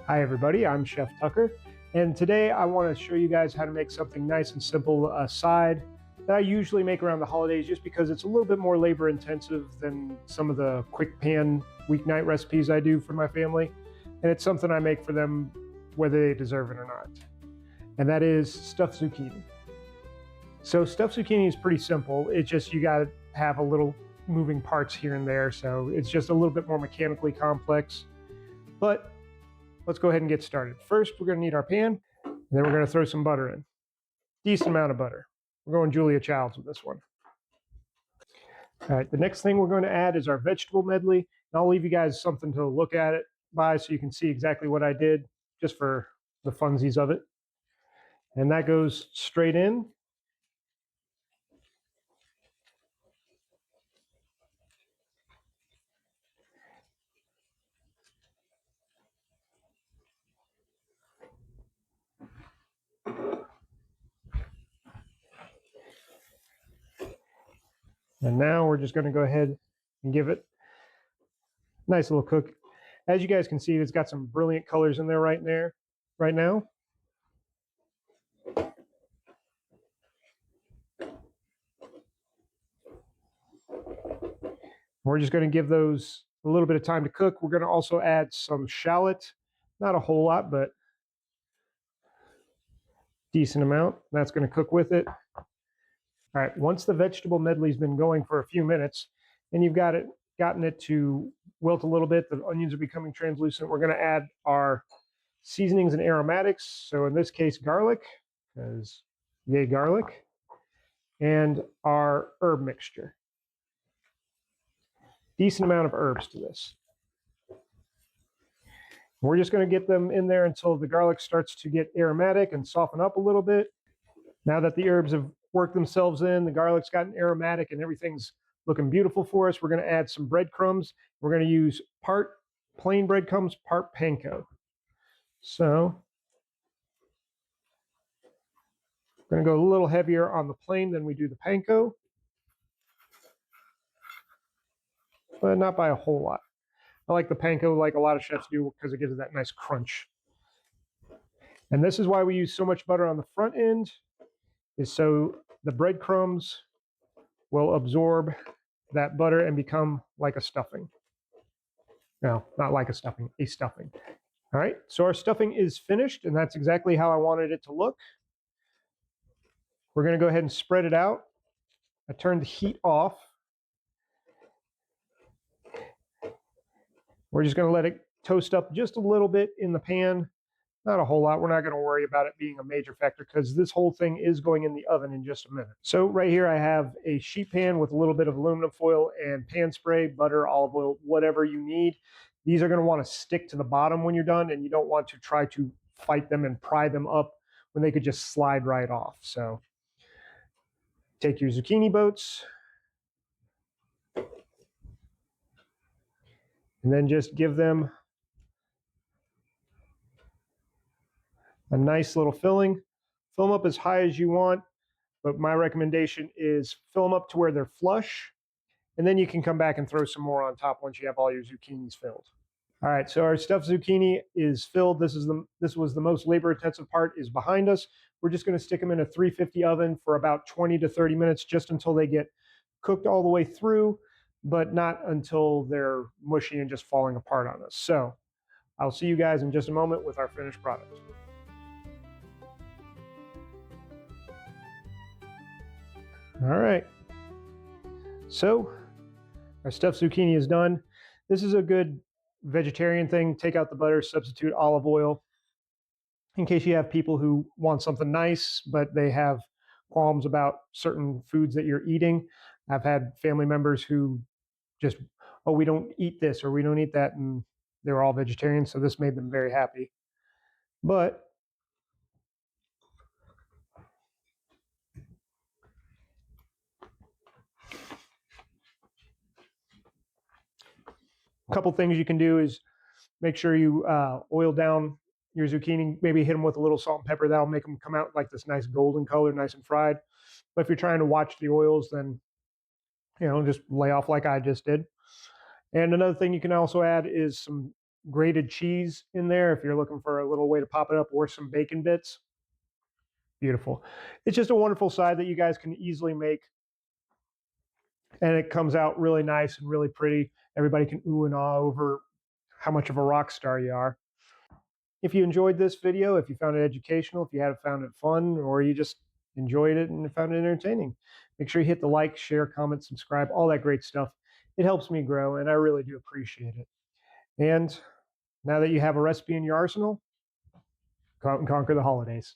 Hi everybody, I'm Chef Tucker, and today I want to show you guys how to make something nice and simple, a side that I usually make around the holidays just because it's a little bit more labor intensive than some of the quick pan weeknight recipes I do for my family, and it's something I make for them whether they deserve it or not, and that is stuffed zucchini. So stuffed zucchini is pretty simple. It's just you got to have a little moving parts here and there, so it's just a little bit more mechanically complex, but let's go ahead and get started. First, we're going to need our pan, and then we're going to throw some butter in. Decent amount of butter. We're going Julia Childs with this one. All right, the next thing we're going to add is our vegetable medley. And I'll leave you guys something to look at it by so you can see exactly what I did just for the funsies of it. And that goes straight in. And now we're just going to go ahead and give it a nice little cook. As you guys can see, it's got some brilliant colors in there right now. We're just going to give those a little bit of time to cook. We're going to also add some shallot, not a whole lot, but decent amount. That's going to cook with it. All right, once the vegetable medley's been going for a few minutes and you've gotten it to wilt a little bit, the onions are becoming translucent, we're going to add our seasonings and aromatics. So in this case, garlic, because yay garlic, and our herb mixture. Decent amount of herbs to this. We're just going to get them in there until the garlic starts to get aromatic and soften up a little bit. Now that the herbs have worked themselves in, the garlic's gotten aromatic and everything's looking beautiful for us, we're going to add some breadcrumbs. We're going to use part plain breadcrumbs, part panko. So we're going to go a little heavier on the plain than we do the panko, but not by a whole lot. I like the panko like a lot of chefs do because it gives it that nice crunch. And this is why we use so much butter on the front end, is so the breadcrumbs will absorb that butter and become like a stuffing. No, not like a stuffing, a stuffing. All right, so our stuffing is finished, and that's exactly how I wanted it to look. We're going to go ahead and spread it out. I turned the heat off. We're just going to let it toast up just a little bit in the pan. Not a whole lot. We're not going to worry about it being a major factor because this whole thing is going in the oven in just a minute. So right here I have a sheet pan with a little bit of aluminum foil and pan spray, butter, olive oil, whatever you need. These are going to want to stick to the bottom when you're done, and you don't want to try to fight them and pry them up when they could just slide right off. So take your zucchini boats and then just give them a nice little filling. Fill them up as high as you want, but my recommendation is fill them up to where they're flush, and then you can come back and throw some more on top once you have all your zucchinis filled. All right, so our stuffed zucchini is filled. This was the most labor-intensive part is behind us. We're just going to stick them in a 350 oven for about 20 to 30 minutes, just until they get cooked all the way through, but not until they're mushy and just falling apart on us. So I'll see you guys in just a moment with our finished product. All right, so our stuffed zucchini is done. This is a good vegetarian thing. Take out the butter, substitute olive oil. In case you have people who want something nice, but they have qualms about certain foods that you're eating. I've had family members who just, oh, we don't eat this or we don't eat that, and they were all vegetarians, so this made them very happy. But a couple things you can do is make sure you oil down your zucchini, maybe hit them with a little salt and pepper. That'll make them come out like this nice golden color, nice and fried. But if you're trying to watch the oils, then just lay off like I just did. And another thing you can also add is some grated cheese in there if you're looking for a little way to pop it up, or some bacon bits. Beautiful. It's just a wonderful side that you guys can easily make, and it comes out really nice and really pretty. Everybody can ooh and ah over how much of a rock star you are. If you enjoyed this video, if you found it educational, if you have found it fun, or you just enjoyed it and found it entertaining, make sure you hit the like, share, comment, subscribe, all that great stuff. It helps me grow, and I really do appreciate it. And now that you have a recipe in your arsenal, go out and conquer the holidays.